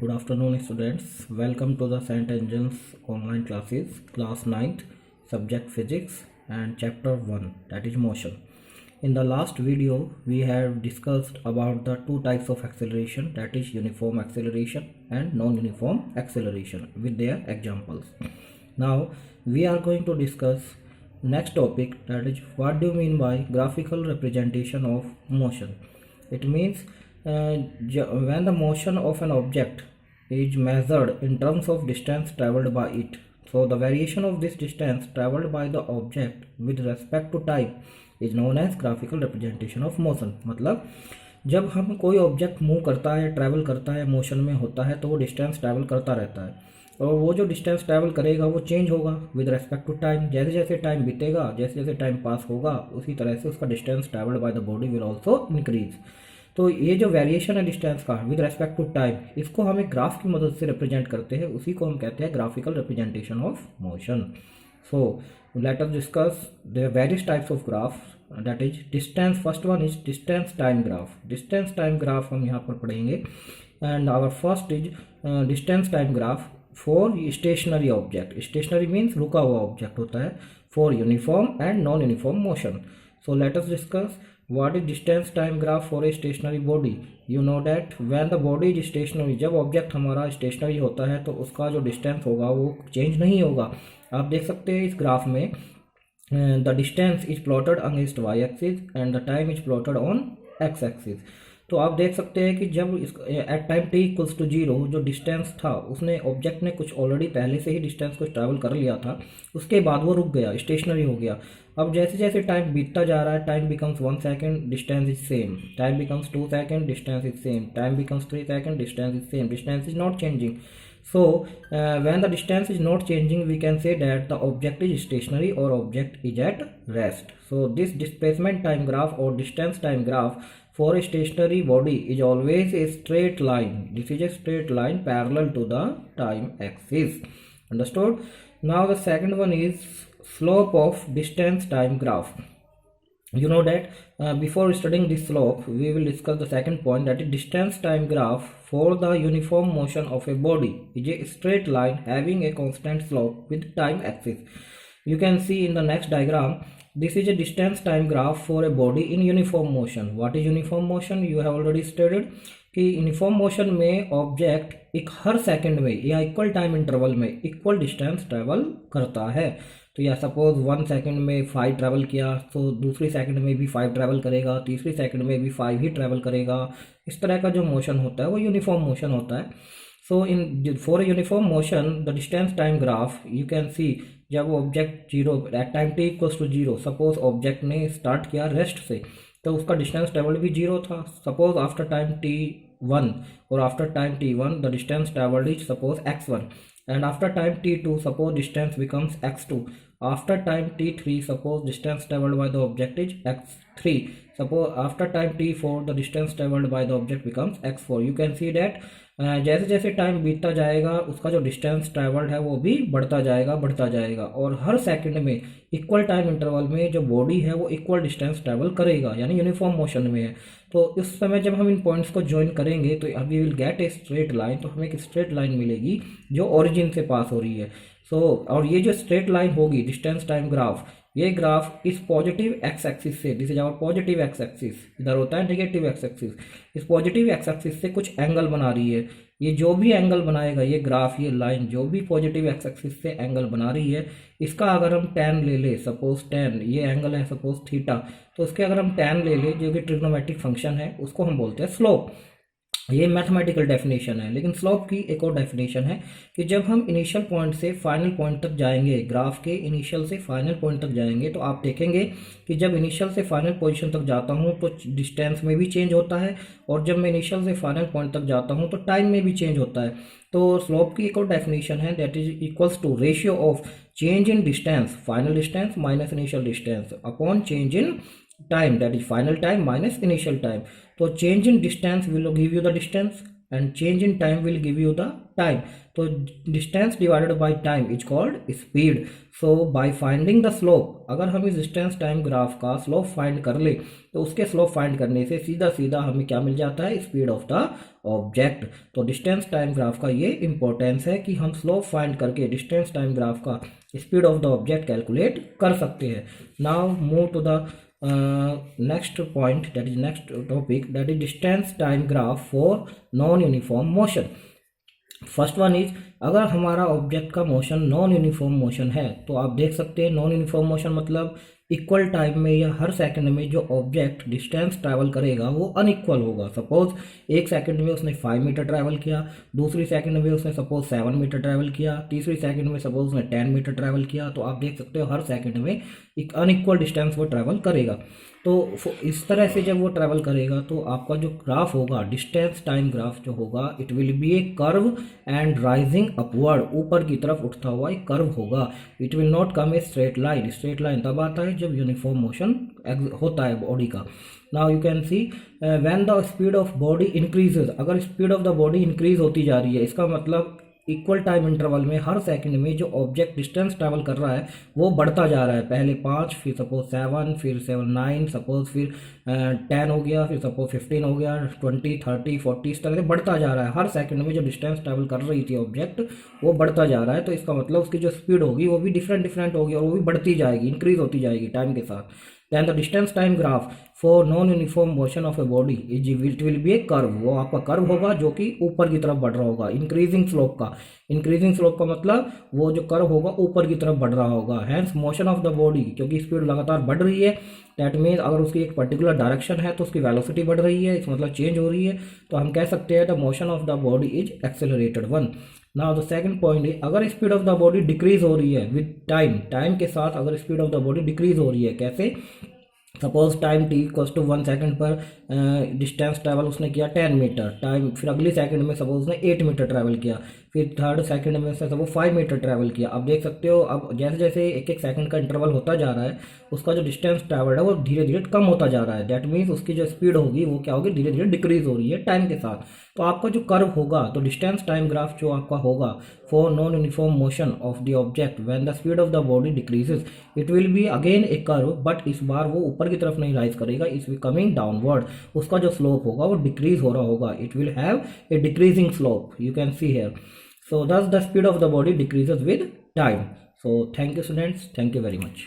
Good afternoon, students. Welcome to the Saint Engines online classes, class 9th, subject physics and chapter 1, that is motion. In the last video, we have discussed about the two types of acceleration, that is uniform acceleration and non-uniform acceleration with their examples. Now, we are going to discuss next topic, that is what do you mean by graphical representation of motion. It means when the motion of an object is measured in terms of distance traveled by it. So the variation of this distance traveled by the object with respect to time is known as graphical representation of motion. मतलब जब हम कोई object move करता है, travel करता है, motion में होता है, तो वो डिस्टेंस ट्रैवल करता रहता है और वो जो डिस्टेंस ट्रैवल करेगा वो चेंज होगा विद रेस्पेक्ट टू टाइम. जैसे जैसे टाइम बीतेगा, जैसे जैसे टाइम पास होगा, उसी तरह से उसका distance travelled by the body will also increase. तो ये जो वेरिएशन है डिस्टेंस का विद रेस्पेक्ट टू टाइम, इसको हम एक ग्राफ की मदद से रिप्रेजेंट करते हैं. उसी को हम कहते हैं graphical representation of motion. So let us discuss the various types of graph, that is distance. First one is distance time graph. Distance time graph हम यहाँ पर पढ़ेंगे. And our first is distance time graph for stationary object. Stationary means रुका हुआ object होता है. For uniform and non uniform motion. So let us discuss what is distance time graph for a stationary body. You know that when the body is stationary, जब object हमारा stationery होता है तो उसका जो डिस्टेंस होगा वो चेंज नहीं होगा. आप देख सकते हैं इस ग्राफ में the distance is plotted against Y axis and the time is plotted on X axis. तो आप देख सकते हैं कि जब at time t equals to 0 जो डिस्टेंस था, उसने ऑब्जेक्ट ने कुछ ऑलरेडी पहले से ही डिस्टेंस को ट्रैवल कर लिया था, उसके बाद वो रुक गया, स्टेशनरी हो गया. अब जैसे जैसे टाइम बीतता जा रहा है, time becomes 1 second, distance is same. Time becomes 2 second, distance is same. Time becomes 3 second, distance is same. Distance is not changing. So when the distance is not changing, we can say that the object is stationary or object is at rest. So this displacement time graph or distance time graph for a stationary body is always a straight line. This is a straight line parallel to the time axis. Understood? Now the second one is slope of distance time graph. You know that before studying this slope, we will discuss the second point, that is distance time graph for the uniform motion of a body is a straight line having a constant slope with time axis. You can see in the next diagram, this is a distance time graph for a body in uniform motion. What is uniform motion? You have already studied कि uniform motion में object एक हर second में या equal time interval में equal distance travel करता है. तो या सपोज 1 सेकंड में 5 ट्रैवल किया तो दूसरी सेकंड में भी 5 ट्रैवल करेगा, तीसरी सेकंड में भी 5 ही ट्रैवल करेगा. इस तरह का जो मोशन होता है वो यूनिफॉर्म मोशन होता है. So in for a uniform motion the distance time graph you can see, जब object 0 at time t equals to 0, suppose object ने स्टार्ट किया रेस्ट से, तो उसका डिस्टेंस ट्रेवल्ड भी 0 था. सपोज आफ्टर टाइम t1 और after time t1 the distance travelled is suppose x1 and after time t2 suppose distance becomes x2. After time t3 suppose distance travelled by the object is x3. Suppose after time t4 the distance travelled by the object becomes x4. You can see that जैसे जैसे time बीतता जाएगा उसका जो distance travelled है वो भी बढ़ता जाएगा और हर सेकंड में इक्वल टाइम इंटरवल में जो बॉडी है वो इक्वल डिस्टेंस ट्रैवल करेगा, यानी यूनिफॉर्म मोशन में है. तो इस समय जब हम इन पॉइंट्स को ज्वाइन करेंगे तो we will get a straight line. तो हमें एक स्ट्रेट लाइन मिलेगी जो ओरिजिन से पास हो रही है. और ये जो स्ट्रेट लाइन होगी डिस्टेंस टाइम ग्राफ, ये ग्राफ इस पॉजिटिव एक्स एक्सिस से, this is our positive X axis, इधर होता है नेगेटिव एक्स एक्सिस, इस पॉजिटिव एक्स एक्सिस से कुछ एंगल बना रही है. ये जो भी एंगल बनाएगा ये ग्राफ, ये लाइन जो भी पॉजिटिव एक्स एक्सिस से एंगल बना रही है, इसका अगर हम tan ले ले, सपोज tan, ये एंगल है सपोज थीटा, तो इसके अगर हम tan ले ले जो कि ट्रिग्नोमेट्रिक फंक्शन है, उसको हम बोलते हैं स्लोप. ये मैथमेटिकल डेफिनेशन है. लेकिन स्लोप की एक और डेफिनेशन है कि जब हम इनिशियल पॉइंट से फाइनल पॉइंट तक जाएंगे, ग्राफ के इनिशियल से फाइनल पॉइंट तक जाएंगे, तो आप देखेंगे कि जब इनिशियल से फाइनल पोजीशन तक जाता हूं तो डिस्टेंस में भी चेंज होता है और जब मैं इनिशियल से फाइनल पॉइंट तक जाता हूं तो टाइम में भी चेंज होता है. तो स्लोप की एक और डेफिनेशन है, that is equals to ratio of change in distance, final distance minus initial distance, upon change in time, that is final time minus initial time. तो change in distance will give you the distance and change in time will give you the time. So distance divided by time is called speed. So by finding the slope, अगर हम इस distance time graph का slope find कर ले तो उसके slope find करने से सीधा सीधा हमें क्या मिल जाता है, speed of the object. तो distance time graph का ये importance है कि हम slope find करके distance time graph का speed of the object calculate कर सकते हैं. Now move to the next point, that is next topic, that is distance time graph for non-uniform motion. First one is, अगर हमारा object का motion non uniform motion है तो आप देख सकते हैं नॉन यूनिफॉर्म मोशन मतलब इक्वल टाइम में या हर सेकंड में जो ऑब्जेक्ट डिस्टेंस ट्रैवल करेगा वो अनइक्वल होगा. सपोज एक सेकंड में उसने 5 मीटर ट्रैवल किया, दूसरी सेकंड में उसने सपोज 7 मीटर ट्रैवल किया, तीसरी सेकंड में सपोज उसने 10 मीटर ट्रैवल किया. तो आप देख सकते हो हर सेकंड में एक अनइक्वल डिस्टेंस वो ट्रैवल करेगा. तो इस तरह से जब वो ट्रैवल करेगा तो आपका जो ग्राफ होगा, डिस्टेंस टाइम ग्राफ जो होगा, it will be A curve and rising upward, ऊपर की तरफ उठता हुआ एक कर्व होगा. It will not come A straight line. Straight line तब आता है जब यूनिफॉर्म मोशन होता है बॉडी का. Now you can see when the speed of body increases, अगर speed of the body increase होती जा रही है, इसका मतलब इक्वल टाइम इंटरवल में हर सेकंड में जो ऑब्जेक्ट डिस्टेंस ट्रैवल कर रहा है वो बढ़ता जा रहा है. पहले 5, फिर सपोज 7, फिर 7 9, सपोज फिर 10 हो गया, फिर सपोज 15 हो गया, 20 30 40, इस तरह से बढ़ता जा रहा है. हर सेकंड में जो डिस्टेंस ट्रैवल कर रही थी ऑब्जेक्ट वो बढ़ता जा रहा है. तो इसका मतलब उसकी जो स्पीड होगी वो भी डिफरेंट होगी और वो भी बढ़ती जाएगी, इंक्रीज होती जाएगी टाइम के साथ. Then the distance time graph for non-uniform motion of a body it will be a curve. वो आपका कर्व होगा जो कि ऊपर की तरफ बढ़ रहा होगा, इंक्रीजिंग स्लोप का. इंक्रीजिंग स्लोप का मतलब वो जो कर्व होगा ऊपर की तरफ बढ़ रहा होगा. Hence motion of the body, क्योंकि स्पीड लगातार बढ़ रही है, दैट मीन्स अगर उसकी एक पर्टिकुलर डायरेक्शन है तो उसकी वेलोसिटी बढ़ रही है, इस मतलब चेंज हो रही है. तो हम कह सकते हैं the motion of the body is accelerated one. Now the second point है, अगर speed of the body decrease हो रही है विद टाइम के साथ अगर speed of the body decrease हो रही है, कैसे? Suppose time T equals to 1 second पर डिस्टेंस ट्रैवल उसने किया 10 मीटर टाइम, फिर अगली सेकंड में सपोज उसने 8 मीटर ट्रैवल किया, फिर थर्ड सेकंड में उसने सपोज 5 मीटर ट्रैवल किया. अब देख सकते हो अब जैसे जैसे एक एक सेकंड का इंटरवल होता जा रहा है उसका जो डिस्टेंस ट्रैवल है वो धीरे धीरे कम होता जा रहा है. दैट मीन्स उसकी जो स्पीड होगी वो क्या होगी, धीरे धीरे डिक्रीज हो रही है टाइम के साथ. तो आपका जो कर्व होगा, तो डिस्टेंस टाइम ग्राफ जो आपका होगा for non uniform motion of the object when the speed of the body decreases, it will be again A curve, but इस बार वो ऊपर की तरफ नहीं राइज करेगा, इट्स बी कमिंग डाउनवर्ड. उसका जो स्लोप होगा वो डिक्रीज हो रहा होगा, it will have a decreasing slope, you can see here. So thus the speed of the body decreases with time. So thank you students, thank you very much.